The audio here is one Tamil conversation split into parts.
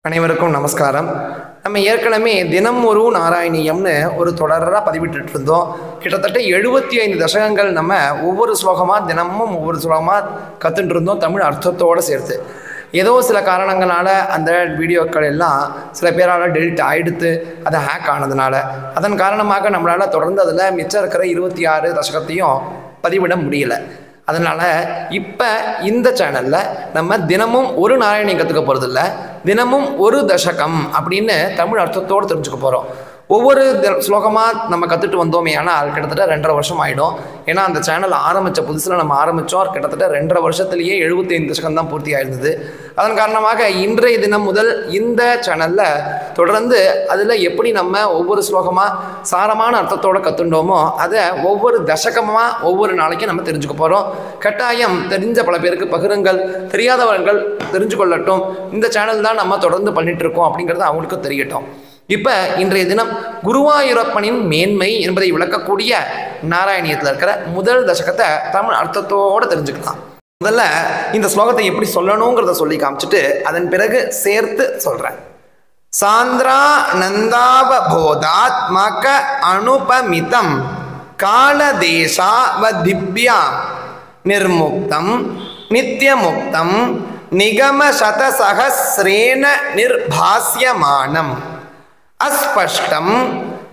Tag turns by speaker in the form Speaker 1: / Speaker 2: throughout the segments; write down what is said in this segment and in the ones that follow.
Speaker 1: அனைவருக்கும் நமஸ்காரம். நம்ம ஏற்கனவே தினம் ஒரு நாராயணியம்னு ஒரு தொடராக பதிவிட்டு இருந்தோம். கிட்டத்தட்ட 75 தசகங்கள் நம்ம ஒவ்வொரு ஸ்லோகமாக தினமும் ஒவ்வொரு ஸ்லோகமாக கற்றுட்டு இருந்தோம், தமிழ் அர்த்தத்தோடு சேர்த்து. ஏதோ சில காரணங்களால் அந்த வீடியோக்கள் எல்லாம் சில பேரால் டெலிட் ஆகிடுத்து, அதை ஹேக் ஆனதுனால. அதன் காரணமாக நம்மளால் தொடர்ந்து அதில் மிச்சம் இருக்கிற 26 தசகத்தையும் பதிவிட முடியல. அதனால் இப்போ இந்த சேனலில் நம்ம தினமும் ஒரு நாராயணி கற்றுக்க போகிறதில்ல, தினமும் ஒரு தசகம் அப்படின்னு தமிழ் அர்த்தத்தோடு தெரிஞ்சுக்க போகிறோம். ஒவ்வொரு ஸ்லோகமாக நம்ம கற்றுட்டு வந்தோமே, ஆனால் கிட்டத்தட்ட 2.5 வருஷம் ஆகிடும். ஏன்னா அந்த சேனல் ஆரம்பித்த புதுசில் நம்ம ஆரம்பித்தோம், கிட்டத்தட்ட 2.5 வருஷத்துலேயே 75 தசகம் தான் பூர்த்தி ஆயிருந்தது. அதன் காரணமாக இன்றைய தினம் முதல் இந்த சேனலில் தொடர்ந்து அதில் எப்படி நம்ம ஒவ்வொரு ஸ்லோகமாக சாரமான அர்த்தத்தோடு கற்றுண்டோமோ அதை ஒவ்வொரு தசகமாக ஒவ்வொரு நாளைக்கும் நம்ம தெரிஞ்சுக்க போகிறோம். கட்டாயம் தெரிஞ்ச பல பேருக்கு பகிருங்கள், தெரியாதவர்கள் தெரிஞ்சு கொள்ளட்டும். இந்த சேனல் தான் நம்ம தொடர்ந்து பண்ணிகிட்ருக்கோம் அப்படிங்கிறது அவங்களுக்கும் தெரியட்டும். இப்போ இன்றைய தினம் குருவாயூரப்பனின் மேன்மை என்பதை விளக்கக்கூடிய நாராயணியத்தில் இருக்கிற முதல் தசகத்தை தமிழ் அர்த்தத்தோடு தெரிஞ்சுக்கலாம். முதல்ல இந்த ஸ்லோகத்தை எப்படி சொல்லணுங்கிறத சொல்லி காமிச்சிட்டு அதன் பிறகு சேர்த்து சொல்கிறேன். சாந்திரா நந்தாவபோதாத்மக அனுபமிதம் காலதேசாவதிப்யா நிர்முக்தம் நித்யமுக்தம் நிகம சதசஹஸ்ரேன நிர்பாஸ்யமானம் அஸ்பஷ்டம்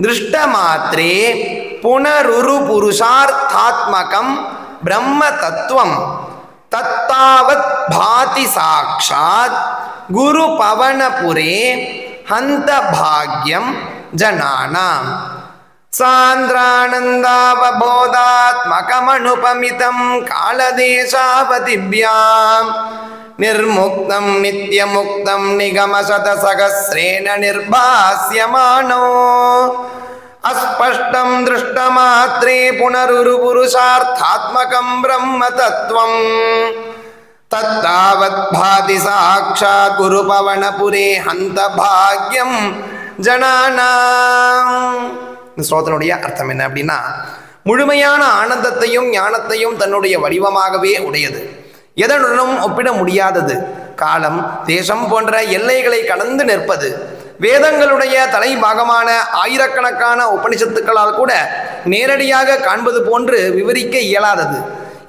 Speaker 1: திருஷ்டமாத்ரே புனருரு புருஷார்த்தாத்மகம் பிரம்ம தத்துவம் தத்தாவத் பாதி சாக்ஷாத் குரு பவனபுரே ஹந்த பாக்யம் ஜனானாம். சாந்திரானந்தாவபோதாத்மகமனுபமிதம் காலதேசாவதிப்யாம் நிர்முக்தம் நித்யமுக்தம் நிகமசதசகஸ்ரேன நிர்பாஸ்யமானோ அஸ்பஷ்டம் திருஷ்டமாத்ரே புனருரு புருஷார்த்தாத்மகம் பிரம்ம தத்துவம் தத்தாவத் பாதி சாக்ஷாத் குரு பவனபுரே ஹந்த பாக்யம் ஜனானாம். இந்த ஸ்லோகத்தினுடைய அர்த்தம் என்ன அப்படின்னா, முழுமையான ஆனந்தத்தையும் ஞானத்தையும் தன்னுடைய வடிவமாகவே உடையது, எதனுடனும் ஒப்பிட முடியாதது, காலம் தேசம் போன்ற எல்லைகளை கடந்து நிற்பது, வேதங்களுடைய தலைபாகமான ஆயிரக்கணக்கான உபனிஷத்துக்களால் கூட நேரடியாக காண்பது போன்று விவரிக்க இயலாதது,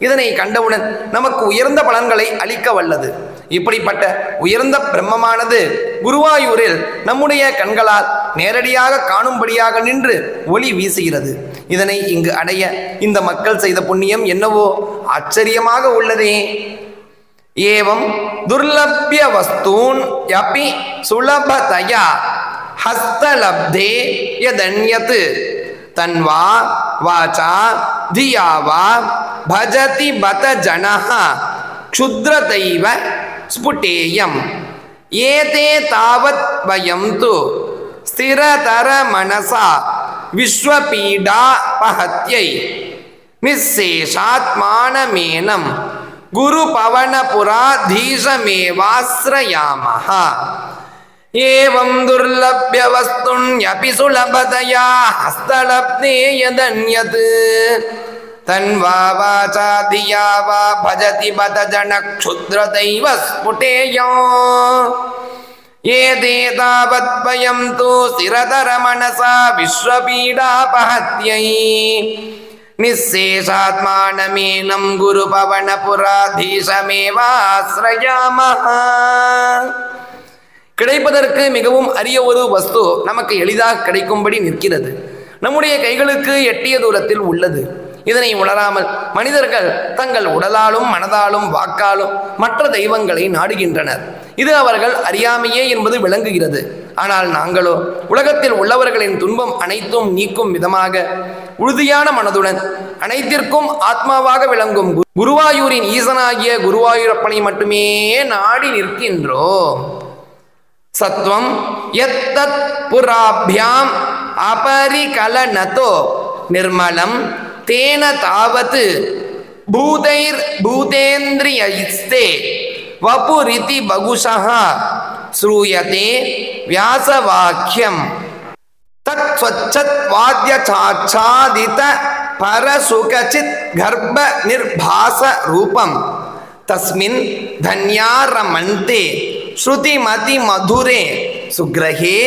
Speaker 1: இதனை கண்டவுடன் நமக்கு உயர்ந்த பலன்களை அளிக்க வல்லது. இப்படிப்பட்ட உயர்ந்த பிரம்மமானது குருவாயூரில் நம்முடைய கண்களால் நேரடியாக காணும்படியாக நின்று ஒளி வீசுகிறது. இதனை இங்கு அடைய இந்த மக்கள் செய்த புண்ணியம் என்னவோ ஆச்சரியமாக உள்ளதே. ஏவம் துர்லப்ய வஸ்தூன் யபி சுலபதயா ஹஸ்தலப்தே யதன்யத் தன்வா வாசா தியாவா பஜதி பத ஜனஹ க்ஷுத்ரதைவ ஸ்புடேயம் ஏதே தாவத் வயம் து ஸ்திரதர மனசா விஸ்வபீடா பஹத்யை நிஸ்ஸேஷாத்மானமேனம் குரு பவனபுராதீசமேவாஸ்ரயாமஹ. ஏவம் துர்லப்ய வஸ்துன்யபி சுலபதயா ஹஸ்தலப்தே யதன்யத் தன்வா வாசா தியாவா பஜதி பத ஜன க்ஷுத்ரதைவ ஸ்புடேயோ ஏதே தாவத் வயம் து ஸ்திரதர மனசா விஸ்வபீடா பஹத்யை நிஸ்ஸேஷாத்மானமேனம் குரு பவனபுராதீசமேவாஸ்ரயாமஹ. கிடைப்பதற்கு மிகவும் அரிய ஒரு வஸ்து நமக்கு எளிதாக கிடைக்கும்படி நிற்கிறது, நம்முடைய கைகளுக்கு எட்டிய தூரத்தில் உள்ளது. இதனை உணராமல் மனிதர்கள் தங்கள் உடலாலும் மனதாலும் வாக்காலும் மற்ற தெய்வங்களை நாடுகின்றனர். இது அவர்கள் அறியாமையே என்பது விளங்குகிறது. ஆனால் நாங்களோ உலகத்தில் உள்ளவர்களின் துன்பம் அனைத்தும் நீக்கும் விதமாக உறுதியான மனதுடன் அனைத்திற்கும் ஆத்மாவாக விளங்கும் குருவாயூரின் ஈசனாகிய குருவாயூரப்பனை மட்டுமே நாடி நிற்கின்றோம். சத்வம் யத்தத் புராபியாம் அபரிகலனதோ நிர்மலம் தேன தாவத் பூதைர் பூதேந்திரியஸ்தே வபுரிதி பகுஷஹ ஸ்ரூயதே வியாசவாக்கியம் தத் ஸ்வச்சத் வாத்ய சாச்சாதித பரசுகசித் கர்ப்ப நிர்பாச ரூபம் தஸ்மின் தன்யாரமந்தே ஸ்ருதிமதி மதுரே சுக்ரஹே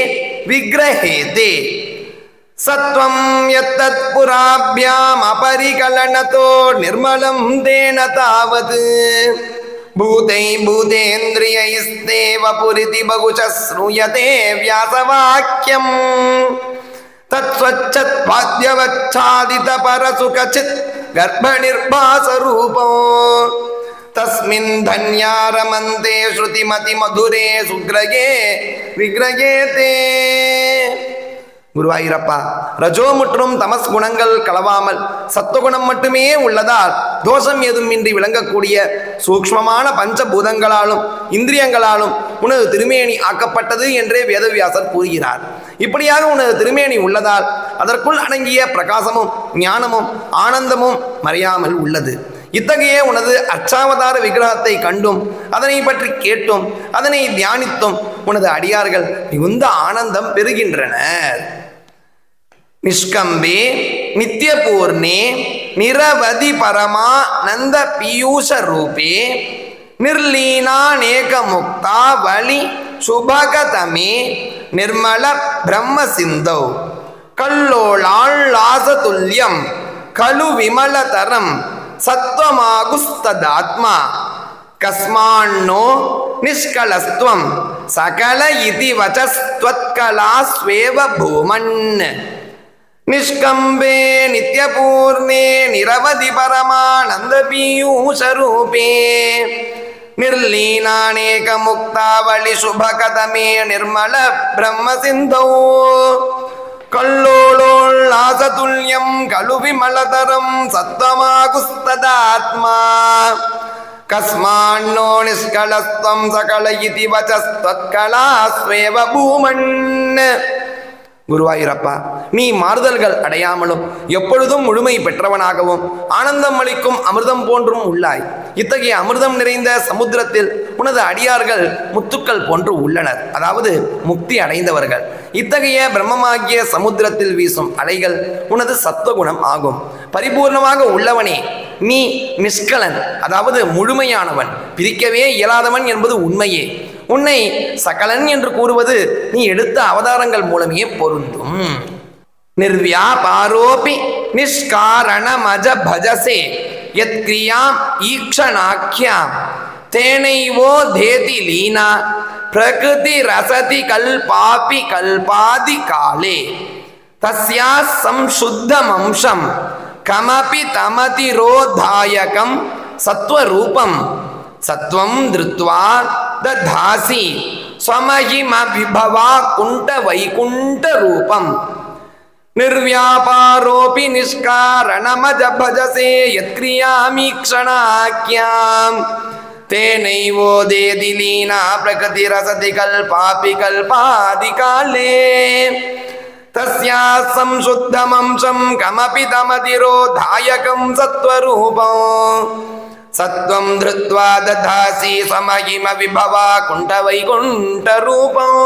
Speaker 1: விக்ரஹேதே சத்வம் யத்தத் புராப்யாம் அபரிகலனதோ நிர்மலம் தேன தாவது பூதை பூதேந்திரியைஸ்தேவ புரிதி பகுச்ச ஸ்ரூயதே வியாசவாக்கியம் தத்ஸ்வச்சத் வாத்யவச்சாதித பரசுகசித் கர்ப்பநிர்பாசரூபோ தஸ்மின் தன்யாரமந்தே ஸ்ருதிமதி மதுரே சுக்ரகே விக்ரகேதே. குருவாயூரப்பா, ரஜோ மற்றும் தமஸ் குணங்கள் கலவாமல் சத்துவகுணம் மட்டுமே உள்ளதால் தோஷம் ஏதுமின்றி விளங்கக்கூடிய சூக்ஷ்மமான பஞ்சபூதங்களாலும் இந்திரியங்களாலும் உனது திருமேனி ஆக்கப்பட்டது என்றே வேதவியாசர் கூறுகிறார். இப்படியாக உனது திருமேனி உள்ளதால் அதற்குள் அடங்கிய பிரகாசமும் ஞானமும் ஆனந்தமும் மறையாமல் உள்ளது. இத்தகைய உனது அச்சாவதார விக்கிரகத்தை கண்டும் அதனை பற்றி கேட்டும் அதனை தியானித்தும் உனது அடியார்கள் மிகுந்த ஆனந்தம் பெறுகின்றனர். நிஷ்கம்பே நித்யபூர்ணே நிரவதி பரமா நந்த பீயூஷ ரூபே நிர்லீனாநேக முக்தா வலி சுபகதமே நிர்மல பிரம்ம சிந்தௌ கல்லோளாள்ளாசதுல்யம் கலு விமலதரம் சத்வமாகுஸ்ததாத்மா கஸ்மான்னோ நிஷ்கலஸ்துவம் சகல இதி வசஸ்த்வத்கலாஸ்வேவ பூமன். நிஷ்கம்பே நித்யபூர்ணே நிரவதி பரமானந்த பீயூஷரூபே நிர்லீனாநேக முக்தாவளி சுபகதமே நிர்மல பிரம்ம சிந்தௌ கல்லோளோள்ளாசதுல்யம் கலு விமலதரம் சத்வமாகுஸ்ததாத்மா கஸ்மான்னோ நிஷ்கலஸ்துவம் சகல இதி வசஸ்த்வத்கலாஸ்வேவ பூமன். குருவாயூரப்பா, நீ மாறுதல்கள் அடையாமலும் எப்பொழுதும் முழுமை பெற்றவனாகவும் ஆனந்தம் அளிக்கும் அமிர்தம் போன்றும் உள்ளாய். இத்தகைய அமிர்தம் நிறைந்த சமுத்திரத்தில் உனது அடியார்கள் முத்துக்கள் போன்று உள்ளனர், அதாவது முக்தி அடைந்தவர்கள். இத்தகைய பிரம்மமாகிய சமுத்திரத்தில் வீசும் அலைகள் உனது சத்துவகுணம் ஆகும். பரிபூர்ணமாக உள்ளவனே, நீ நிஷ்கலன், அதாவது முழுமையானவன், பிரிக்கவே இயலாதவன் என்பது உண்மையே. உன்னை சகலன் என்று கூறுவது நீ எடுத்த அவதாரங்கள் மூலமே பொருந்தும். நிர்வியாபாரோபி நிஷ்காரணமஜ பஜசே யத் கிரியாம் ஈக்ஷணாக்யாம் தேனைவோ தேதி லீனா பிரகிருதி ரசதி கல்பாபி கல்பாதி காலே தஸ்யா சம்சுத்தமம்சம் கமபி தமதிரோதாயகம் சத்வரூபம் சத்வம் திருத்வா ததாசி ஸ்வமஹிம விபவா குண்ட வைகுண்ட ரூபம். நிர்வியாபாரோபி நிஷ்காரணமஜ பஜசே யத்க்ரியாமீக்ஷணாக்யாம் தேனைவோ தேதி லீனா பிரகிருதி ரசதி கல்பாபி கல்பாதி காலே தஸ்யா சம்சுத்தமம்சம் கமபி தமதிரோதாயகம் சத்வரூபம் சத்வம் திருத்வா ததாசி ஸ்வமஹிம விபவா குண்ட வைகுண்ட ரூபம்.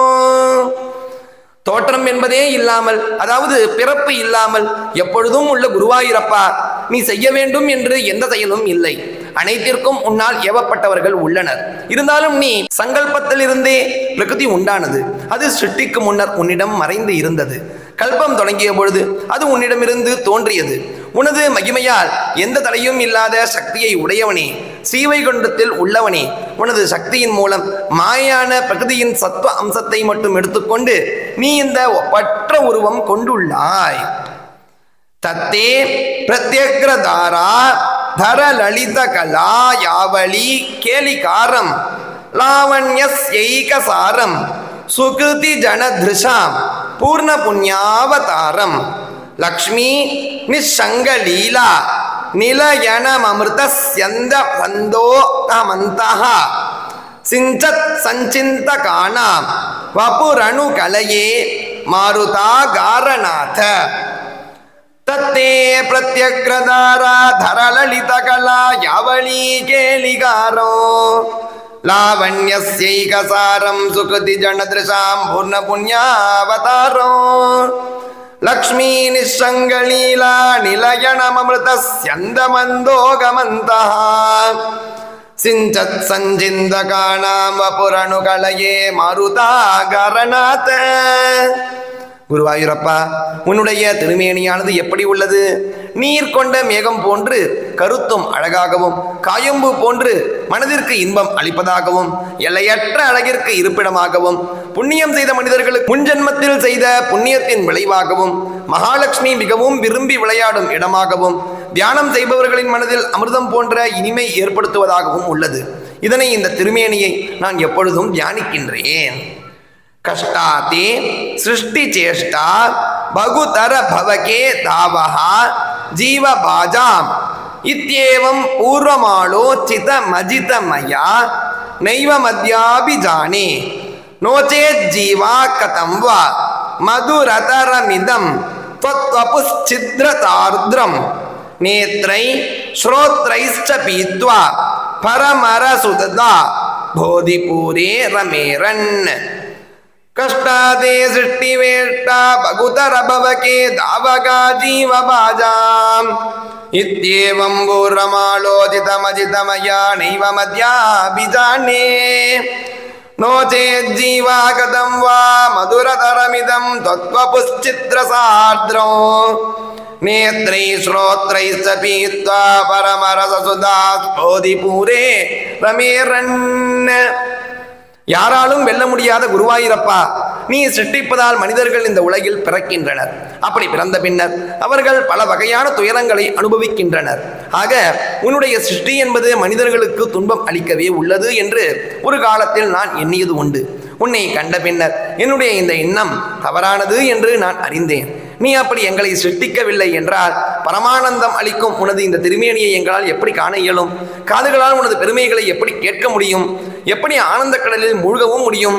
Speaker 1: தோற்றம் என்பதே இல்லாமல், அதாவது பிறப்பு இல்லாமல் எப்பொழுதும் உள்ள குருவாயூரப்பா, நீ செய்ய வேண்டும் என்று எந்த செயலும் இல்லை. அனைத்திற்கும் உன்னால் ஏவப்பட்டவர்கள் உள்ளனர். இருந்தாலும் நீ சங்கல்பத்திலிருந்தே பிரகிருதி உண்டானது. அது சிருஷ்டிக்கு முன்னர் உன்னிடம் மறைந்து இருந்தது. கல்பம் தொடங்கிய பொழுது அது உன்னிடமிருந்து தோன்றியது. உனது மகிமையால் எந்த தடையும் இல்லாத சக்தியை உடையவனே, ஸ்ரீவைகுண்டத்தில் உள்ளவனே, உனது சக்தியின் மூலம் மாயான பிரகிருதியின் சத்துவ அம்சத்தை மட்டும் எடுத்துக்கொண்டு நீ இந்த ஒப்பற்ற உருவம் கொண்டுள்ளாய். தத்தே பிரத்யக்ரதாரா தர லலித கலா யாவளி கேலிகாரம் லாவண்யஸ்யைகசாரம் சுகிருதி ஜனத்ருஷாம் பூர்ண புண்ணியாவதாரம் லக்ஷ்மி நிஷங்கலீலா நிலயனமமிருதஸ்யந்த சந்தோகமந்தஹ சிஞ்சத் சஞ்சிந்தகானாம் வபுரணு கலயே மாருதா காரநாத. தத்தே பிரத்யக்ரதாரா தரலலித கலா யாவளி கேலிகாரோ லாவண்யஸ்யைகசாரம் சுகிருதி ஜனத்ருஷாம் பூர்ண புண்ணியாவதாரோ லக்ஷ்மீ நிஷங்கலீலா நிலயனமமிருதஸ்யந்த மந்தோகமந்தஹ சிஞ்சத் சஞ்சிந்தகானாம் வபுரணுகளையே மருதாகரணாத. குருவாயூரப்பா, உன்னுடைய திருமேனியானது எப்படி உள்ளது? நீர் கொண்ட மேகம் போன்று கருத்தும் அழகாகவும், காயம்பு போன்று மனதிற்கு இன்பம் அளிப்பதாகவும், எல்லையற்ற அழகிற்கு இருப்பிடமாகவும், புண்ணியம் செய்த மனிதர்களுக்கு முன்ஜென்மத்தில் செய்த புண்ணியத்தின் விளைவாகவும், மகாலட்சுமி மிகவும் விரும்பி விளையாடும் இடமாகவும், தியானம் செய்பவர்களின் மனதில் அமிர்தம் போன்ற இனிமை ஏற்படுத்துவதாகவும் உள்ளது. இதனை, இந்த திருமேனியை நான் எப்பொழுதும் தியானிக்கின்றேன். கஷ்டாதே சிருஷ்டி சேஷ்டா பகுதர பவகே தாவஹா ஜீவபாஜாம் இத்யேவம் பூர்வமாலோசித மஜிதமயா நைவ மத்யாபிஜானே நோச்சேத் ஜீவா கதம் வா மதுரதரமிதம் த்வத்வபுஷ்சித்ரதார்த்ரம் நேத்ரை ஸ்ரோத்ரைஸ்ச பீத்வா பரமரசுததா போதிபூரே ரமேரன். கஷ்டாதே சிருஷ்டிவேஷ்டா பகுதரபவகே தாவகா ஜீவபாஜாம் இத்யேவம் பூர்வமாலோசிதமஜிதமயா நைவ மத்யாபிஜானே நோச்சேத் ஜீவா கதம் வா மதுரதரமிதம் த்வத்வபுஷ்சித்ரசார்த்ரோ நேத்ரை ஸ்ரோத்ரைஸ்ச பீத்வா பரமரசசுதா போதிபூரே ரமேரன். யாராலும் வெல்ல முடியாத குருவாயூரப்பா, நீ சிருஷ்டிப்பதால் மனிதர்கள் இந்த உலகில் பிறக்கின்றனர். அப்படி பிறந்த பின்னர் அவர்கள் பல வகையான துயரங்களை அனுபவிக்கின்றனர். ஆக உன்னுடைய சிருஷ்டி என்பது மனிதர்களுக்கு துன்பம் அளிக்கவே உள்ளது என்று ஒரு காலத்தில் நான் எண்ணியது உண்டு. உன்னை கண்ட பின்னர் என்னுடைய இந்த எண்ணம் தவறானது என்று நான் அறிந்தேன். நீ அப்படி எங்களை சிருஷ்டிக்கவில்லை என்றால் பரமானந்தம் அளிக்கும் உனது இந்த திருமேனியை எங்களால் எப்படி காண இயலும்? காதுகளால் உனது பெருமைகளை எப்படி கேட்க முடியும்? எப்படி ஆனந்த கடலில் மூழ்கவும் முடியும்?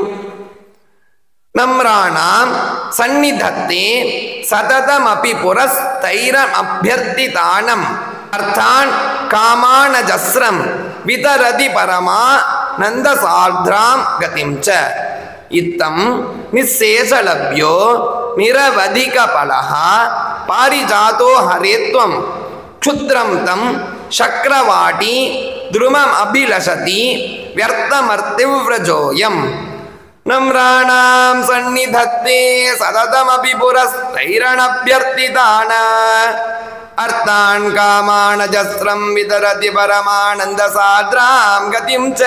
Speaker 1: நம்ராணாம் சந்நிதத்தே சததமபி புரஸ்தைரம் அபியர்த்திதானம் அர்த்தான் காமானஜஸ்ரம் விதரதி பரமா நந்தசார்த்ராம் கதிம் ச இத்தம் நிசேஷலப்யோ நிரவதிக பலஹா பாரிஜாதோ ஹரேத்வம் க்ஷுத்ரம் தம் சக்ரவாட்டி துருமம் அபிலஷதி வியர்த்தமர்த்திவ்ரஜோயம். நம்ராணாம் சந்நிதத்தே சததமபி புரஸ்தைரணப்யர்த்திதான அர்த்தான் காமானஜஸ்ரம் விதரதி பரமானந்தசாத்ராம் கதிம் ச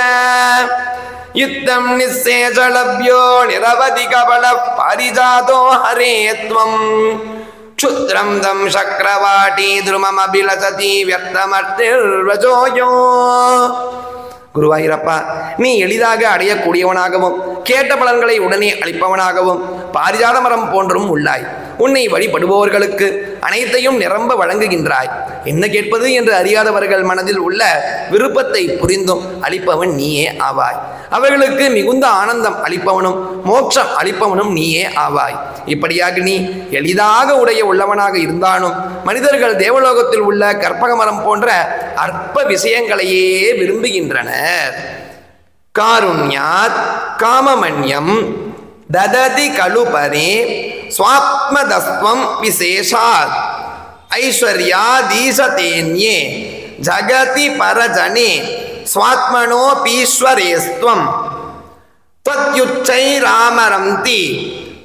Speaker 1: யுத்தம் நிசேஷலப்யோ நிரவதிக பல பாரிஜாதோ ஹரேத்வம் க்ஷுத்ரம் தம் சக்ரவாட்டி துருமம் அபிலசதி வியர்த்தமர்த்திர்வஜோயோ. குருவாயூரப்பா, நீ எளிதாக அடையக்கூடியவனாகவும் கேட்ட பலன்களை உடனே அளிப்பவனாகவும் பாரிஜாத மரம் போன்றும் உள்ளாய். உன்னை வழிபடுபவர்களுக்கு அனைத்தையும் நிரம்ப வழங்குகின்றாய். என்ன கேட்பது என்று அறியாதவர்கள் மனதில் உள்ள விருப்பத்தை புரிந்தும் அளிப்பவன் நீயே ஆவாய். அவர்களுக்கு மிகுந்த ஆனந்தம் அளிப்பவனும் மோட்சம் அளிப்பவனும் நீயே ஆவாய். இப்படியாக நீ எளிதாக உடைய உள்ளவனாக இருந்தாலும் மனிதர்கள் தேவலோகத்தில் உள்ள கற்பக மரம் போன்ற அற்ப விஷயங்களையே விரும்புகின்றனர். காருண்யாத் காமமன்யம் தததி கலுபரே ஸ்வாத்மதஸ்வம் விசேஷாத் ஐஸ்வர்யாதீசதேன்யே ஜகதி பரஜனே ஸ்வாத்மனோபீஸ்வரேஸ்த்வம் த்வத்யுச்சைராமரந்தி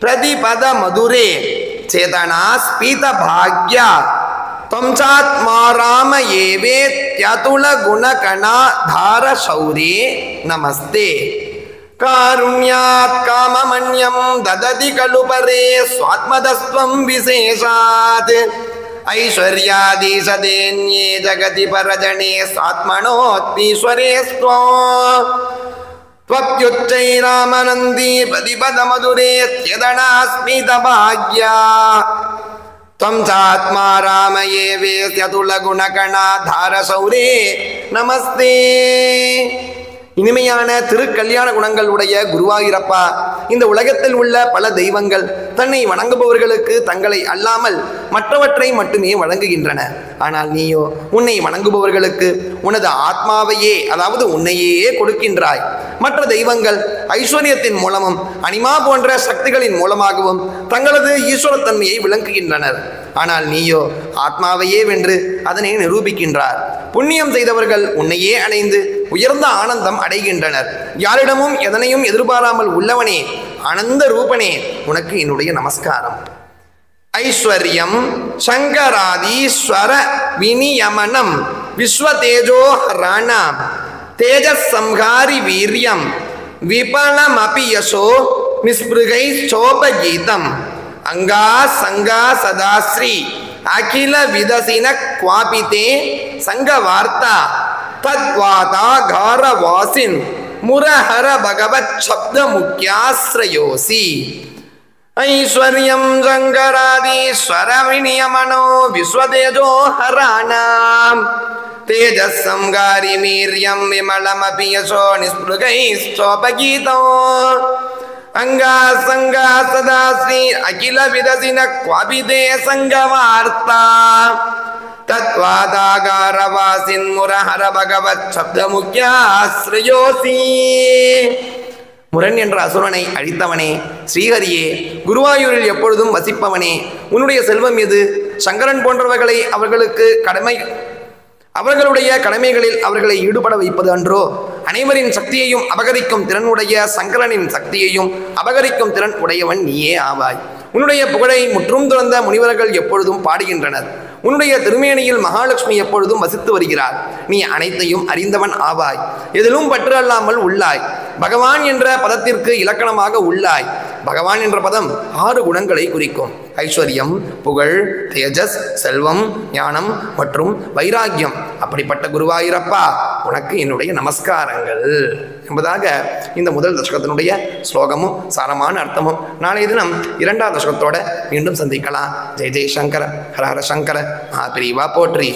Speaker 1: பிரதிபத மதுரே சேதனா ஸ்பீத பாக்யா त्वं चात्माराम एवेत्यतुल गुणकणा धार शौर्ये नमस्ते. कारुण्यात् काममन्यं ददति खलु परे स्वात्मदस्त्वं विशेषात् ऐश्वर्यादीशदेन्ये जगति परजने स्वात्मनोऽत्मीश्वरे त्वप्युच्चैरामनन्दी प्रतिपदमधुरे त्यदनास्मितभाग्या त्वं चात्मा राम एवेत्यतुलगुणकणा धार शौर्ये नमस्ते. இனிமையான திருக்கல்யாண குணங்கள் உடைய குருவாயூரப்பா, இந்த உலகத்தில் உள்ள பல தெய்வங்கள் தன்னை வணங்குபவர்களுக்கு தங்களை அல்லாமல் மற்றவற்றை மட்டுமே வழங்குகின்றன. ஆனால் நீயோ உன்னை வணங்குபவர்களுக்கு உனது ஆத்மாவையே, அதாவது உன்னையே கொடுக்கின்றாய். மற்ற தெய்வங்கள் ஐஸ்வர்யத்தின் மூலமும் அனிமா போன்ற சக்திகளின் மூலமாகவும் தங்களது ஈஸ்வரத்தன்மையை விளங்குகின்றனர். ஆனால் நீயோ ஆத்மாவையே வென்று அதனை நிரூபிக்கின்றார். புண்ணியம் செய்தவர்கள் உன்னையே அடைந்து உயர்ந்த ஆனந்தம் அடைகின்றனர். யாரிடமும் எதனையும் எதிர்பாராமல் உள்ளவனே, ஆனந்த ரூபனே, உனக்கு என்னுடைய நமஸ்காரம். ஐஸ்வர்யம் சங்கராதீஸ்வர விநியமனம் விஸ்வதேஜோ ஹராணாம் தேஜஸ் சம்ஹாரி வீரியம் விபலமபி யசோ நிஸ்பிருகை சோபகீதம் அங்கா சங்கா சதாஸ்ரீ அகில விதசின குவாபிதே சங்கவார்த்தா தத்வாதா காரவாசின் முரஹர பகவத் சப்த முக்கியாஸ்ரயோசி. ஐஸ்வர்யம் சங்கராதீஸ்வர விநியமனோ விஸ்வதேஜோ ஹராணாம் தேஜஸ் சம்ஹாரி வீரியம் விமலமபி யசோ நிஸ்பிருகை சோபகீதோ அங்கா சங்கா சதாஸ்ரீ அகில விதசின குவாபிதே சங்கவார்த்தா தத்வாதாகாரவாசின் முரஹர பகவத் சப்த முக்கியாஸ்ரயோசி. முரண் என்ற அசுரனை அழித்தவனே, ஸ்ரீஹரியே, குருவாயூரில் எப்பொழுதும் வசிப்பவனே, உன்னுடைய செல்வம் எது? சங்கரன் போன்றவர்களை அவர்களுடைய கடமைகளில் அவர்களை ஈடுபட வைப்பது அன்றோ? அனைவரின் சக்தியையும் அபகரிக்கும் திறன் உடைய சங்கரனின் சக்தியையும் அபகரிக்கும் திறன் உடையவன் நீயே ஆவாய். உன்னுடைய புகழை முற்றும் துறந்த முனிவர்கள் எப்பொழுதும் பாடுகின்றனர். உன்னுடைய திருமேனியில் மகாலட்சுமி எப்பொழுதும் வசித்து வருகிறார். நீ அனைத்தையும் அறிந்தவன் ஆவாய். எதிலும் பற்று அல்லாமல் உள்ளாய். பகவான் என்ற பதத்திற்கு இலக்கணமாக உள்ளாய். பகவான் என்ற பதம் 6 குணங்களை குறிக்கும். ஐஸ்வர்யம், புகழ், தேஜஸ், செல்வம், ஞானம் மற்றும் வைராக்கியம். அப்படிப்பட்ட குருவாயூரப்பா, உனக்கு என்னுடைய நமஸ்காரங்கள் என்பதாக இந்த முதல் தசகத்தினுடைய ஸ்லோகமும் சாரமான அர்த்தமும். நாளைய தினம் 2ஆம் தசகத்தோட மீண்டும் சந்திக்கலாம். ஜெய் ஜெய் சங்கர, ஹர ஹர சங்கர, மகாபிரிவா போற்றி.